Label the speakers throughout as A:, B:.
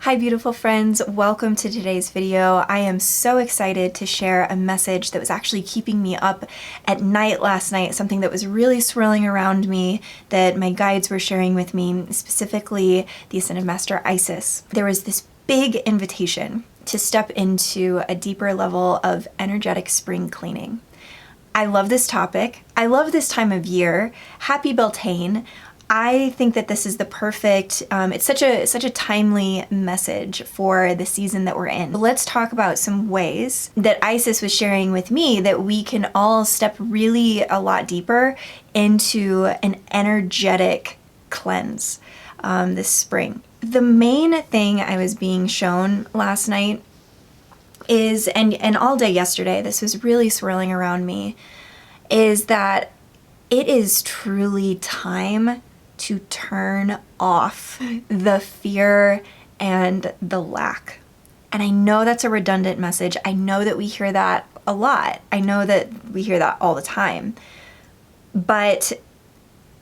A: Hi beautiful friends, welcome to today's video. I am so excited to share a message that was actually keeping me up at night last night, something that was really swirling around me that my guides were sharing with me, specifically the Ascended Master Isis. There was this big invitation to step into a deeper level of energetic spring cleaning. I love this topic. I love this time of year. Happy Beltane. I think that this is the perfect, it's such a timely message for the season that we're in. Let's talk about some ways that Isis was sharing with me that we can all step really a lot deeper into an energetic cleanse this spring. The main thing I was being shown last night is, and all day yesterday, this was really swirling around me, is that it is truly time to turn off the fear and the lack. And I know that's a redundant message. I know that we hear that a lot. I know that we hear that all the time. But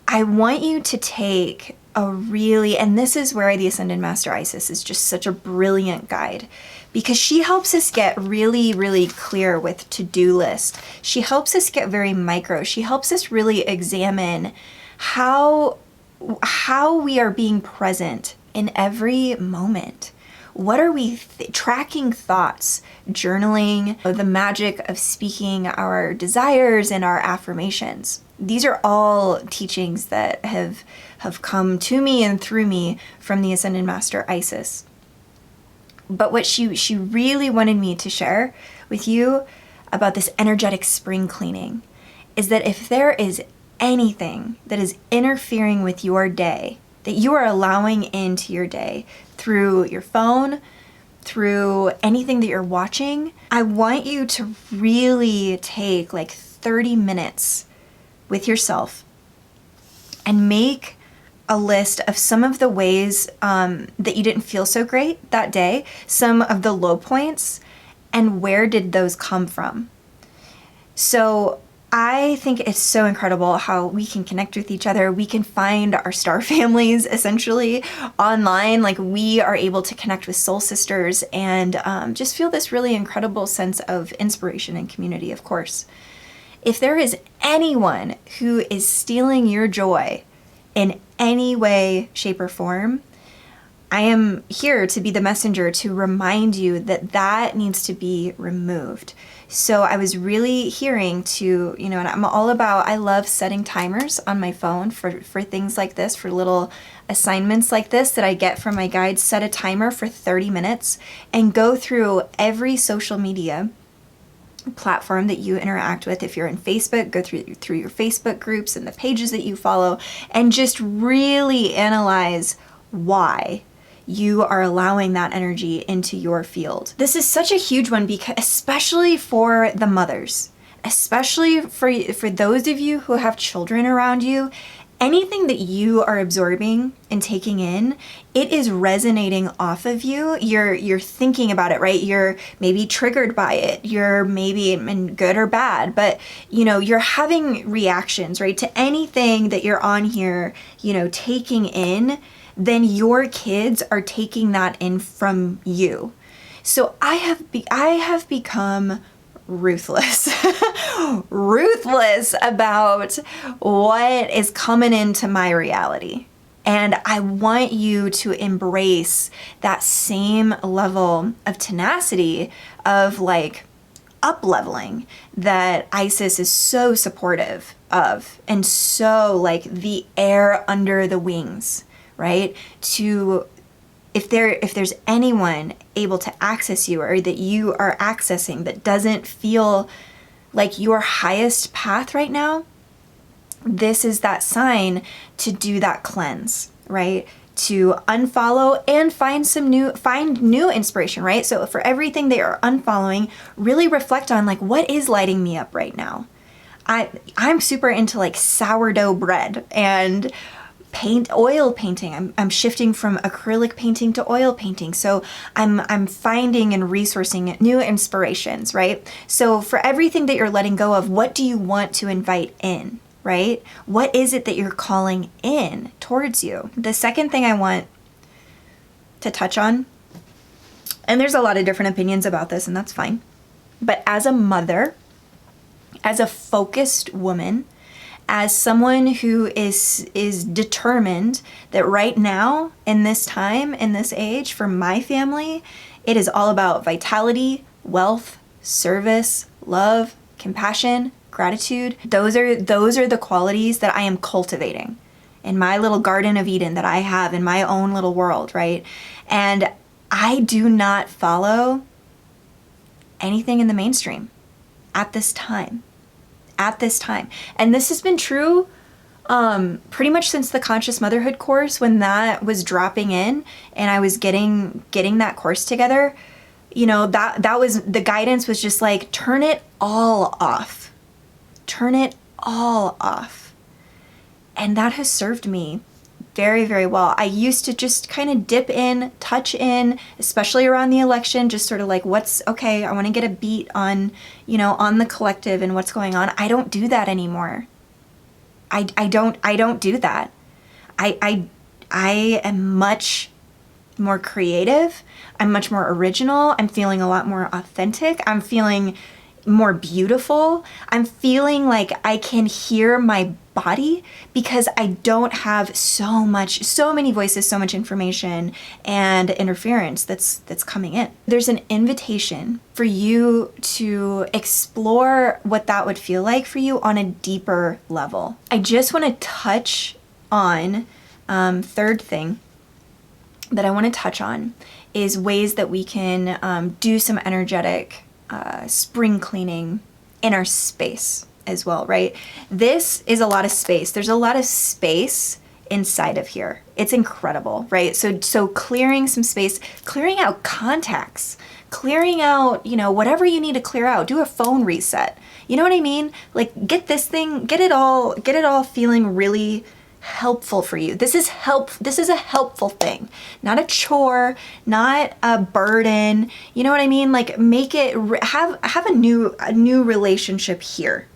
A: I want you to take a really, and this is where the Ascended Master Isis is just such a brilliant guide, because she helps us get really, really clear with to-do list. She helps us get very micro. She helps us really examine how we are being present in every moment. What are we tracking thoughts, journaling, the magic of speaking our desires and our affirmations. These are all teachings that have come to me and through me from the Ascended Master Isis. But what she really wanted me to share with you about this energetic spring cleaning is that if there is anything that is interfering with your day, that you are allowing into your day through your phone, through anything that you're watching, I want you to really take like 30 minutes with yourself and make a list of some of the ways that you didn't feel so great that day, some of the low points, and where did those come from. So I think it's so incredible how we can connect with each other. We can find our star families essentially online. Like, we are able to connect with soul sisters and just feel this really incredible sense of inspiration and community, of course. If there is anyone who is stealing your joy in any way, shape, or form, I am here to be the messenger to remind you that that needs to be removed. So I was really hearing to, and I'm all about, I love setting timers on my phone for things like this, for little assignments like this that I get from my guides. Set a timer for 30 minutes and go through every social media platform that you interact with. If you're in Facebook, go through your Facebook groups and the pages that you follow and just really analyze why you are allowing that energy into your field. This is such a huge one, because especially for the mothers, especially for those of you who have children around you, anything that you are absorbing and taking in, it is resonating off of you. You're thinking about it, right? You're maybe triggered by it. You're maybe in good or bad, but you're having reactions, right? To anything that you're on here, taking in, then your kids are taking that in from you. So I have become ruthless, ruthless about what is coming into my reality. And I want you to embrace that same level of tenacity of like up-leveling that Isis is so supportive of, and so like the air under the wings, right? If there's anyone able to access you, or that you are accessing, that doesn't feel like your highest path right now, this is that sign to do that cleanse, right? To unfollow and find new inspiration, right? So for everything that you're unfollowing, really reflect on like, what is lighting me up right now? I'm super into like sourdough bread and oil painting. I'm shifting from acrylic painting to oil painting. So I'm finding and resourcing new inspirations, right? So for everything that you're letting go of, what do you want to invite in, right? What is it that you're calling in towards you? The second thing I want to touch on And there's a lot of different opinions about this, and that's fine. But as a mother, as a focused woman, as someone who is determined that right now, in this time, in this age, for my family, it is all about vitality, wealth, service, love, compassion, gratitude. Those are the qualities that I am cultivating in my little Garden of Eden that I have in my own little world, right? And I do not follow anything in the mainstream at this time. At this time. And this has been true pretty much since the Conscious Motherhood course, when that was dropping in and I was getting that course together. You know, that was, the guidance was just like, turn it all off. Turn it all off. And that has served me very, very well. I used to just kind of dip in, touch in, especially around the election, just sort of like, what's okay, I want to get a beat on, you know, on the collective and what's going on. I don't do that anymore. I don't do that. I am much more creative. I'm much more original. I'm feeling a lot more authentic. I'm feeling more beautiful. I'm feeling like I can hear my body because I don't have so many voices, so much information and interference that's coming in. There's an invitation for you to explore what that would feel like for you on a deeper level. I just want to touch on third thing that I want to touch on is ways that we can do some energetic spring cleaning in our space as well, right? This is a lot of space. There's a lot of space inside of here. It's incredible, right? So clearing some space, clearing out contacts, clearing out, you know, whatever you need to clear out. Do a phone reset. You know what I mean? Like, get it all feeling really helpful for you. This is a helpful thing, not a chore, not a burden. You know what I mean? Like, make it have a new relationship here.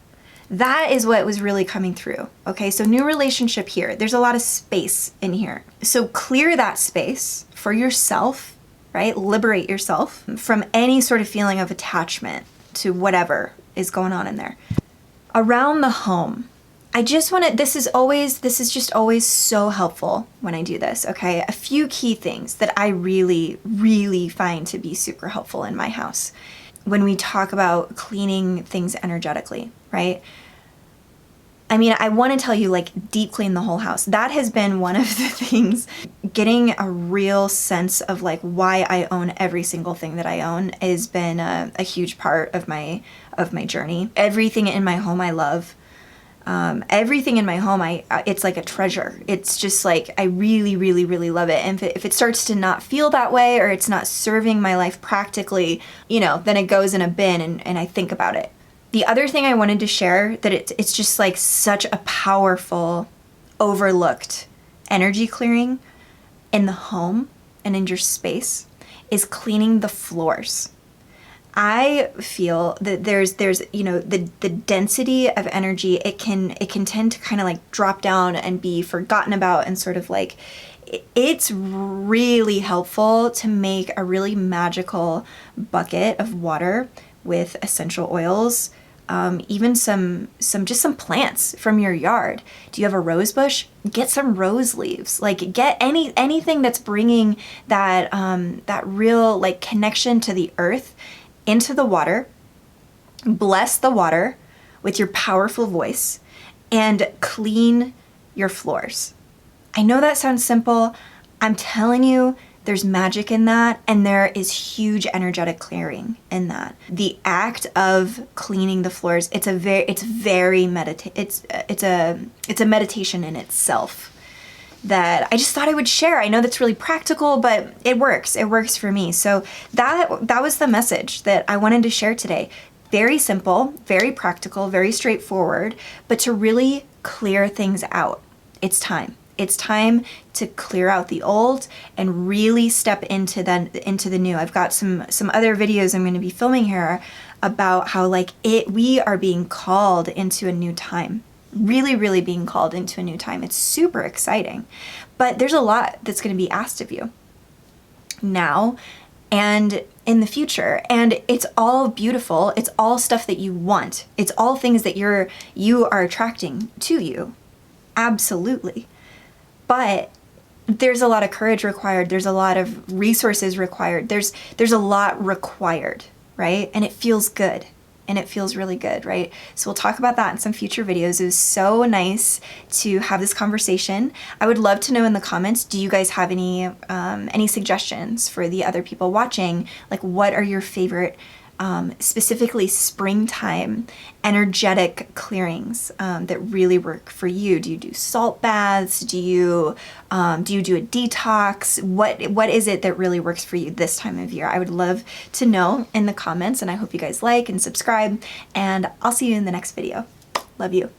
A: That is what was really coming through. Okay, so new relationship here. There's a lot of space in here. So clear that space for yourself, right? Liberate yourself from any sort of feeling of attachment to whatever is going on in there. Around the home, I just want to, this is just always so helpful when I do this, okay? A few key things that I really, really find to be super helpful in my house when we talk about cleaning things energetically, right? I mean, I want to tell you, like, deep clean the whole house. That has been one of the things, getting a real sense of like why I own every single thing that I own has been a huge part of my journey. Everything in my home I love. Everything in my home, it's like a treasure. It's just like, I really, really, really love it. And if it starts to not feel that way, or it's not serving my life practically, you know, then it goes in a bin and I think about it. The other thing I wanted to share, that it's just like such a powerful, overlooked energy clearing in the home and in your space, is cleaning the floors. I feel that there's you know, the density of energy, it can tend to kind of like drop down and be forgotten about, and sort of like, it's really helpful to make a really magical bucket of water with essential oils, even some plants from your yard. Do you have a rose bush? Get some rose leaves. Like, get anything that's bringing that real like connection to the earth into the water. Bless the water with your powerful voice and clean your floors. I know that sounds simple. I'm telling you, there's magic in that, and there is huge energetic clearing in that. The act of cleaning the floors, it's a meditation in itself that I just thought I would share. I know that's really practical, but it works. It works for me. So that was the message that I wanted to share today. Very simple, very practical, very straightforward, but to really clear things out. It's time. It's time to clear out the old and really step into the new. I've got some other videos I'm going to be filming here about how we are being called into a new time. Really, really being called into a new time. It's super exciting, but there's a lot that's going to be asked of you. Now, and in the future. And it's all beautiful. It's all stuff that you want. It's all things that you are attracting to you. Absolutely. But there's a lot of courage required. There's a lot of resources required. There's a lot required, right? And it feels good. And it feels really good, right? So we'll talk about that in some future videos. It was so nice to have this conversation. I would love to know in the comments, do you guys have any suggestions for the other people watching? Like, what are your favorite specifically springtime energetic clearings that really work for you? Do you do salt baths? Do you do a detox? What is it that really works for you this time of year? I would love to know in the comments, and I hope you guys like and subscribe, and I'll see you in the next video. Love you.